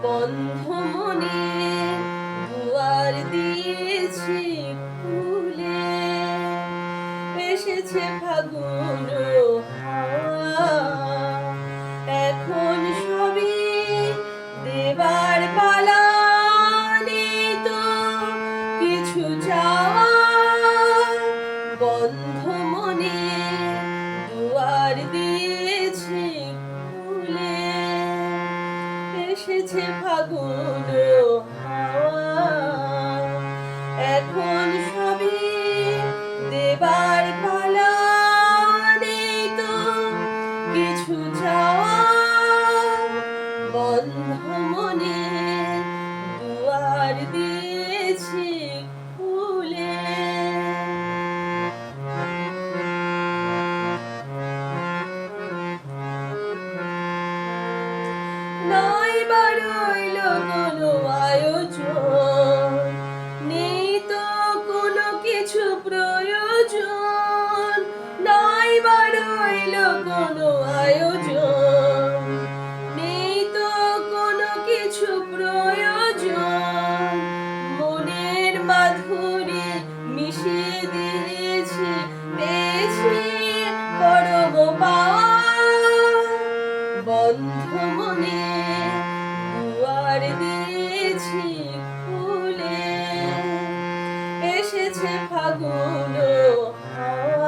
বন্ধ মনে দুয়ার দিয়েছি খুলে, এসেছে ফাগুন হাওয়া, এখন সবই দেবার পালা, নেই তো কিছু চাওয়া। বন্ধ মনে দুয়ার দিয়েছি খুলে, এসেছে ফাগুন হাওয়া, এখন সবই দেবার পালা, নেই তো কিছু চাওয়া। বন্ধ মনে দুয়ার দিয়েছি খুলে। নাই বা রইল কোনো আয়োজন, নেই তো কোনো কিছু প্রয়োজন। নাই বা রইল কোনো আয়োজন, নেই তো কোনো কিছু প্রয়োজন। মনের মাধুরী মিশিয়ে দিয়েছি, পেয়েছি পরম পাওয়া। বন্ধ মনে দুয়ার দিয়েছি খুলে, এসেছে ফাগুন হাওয়া।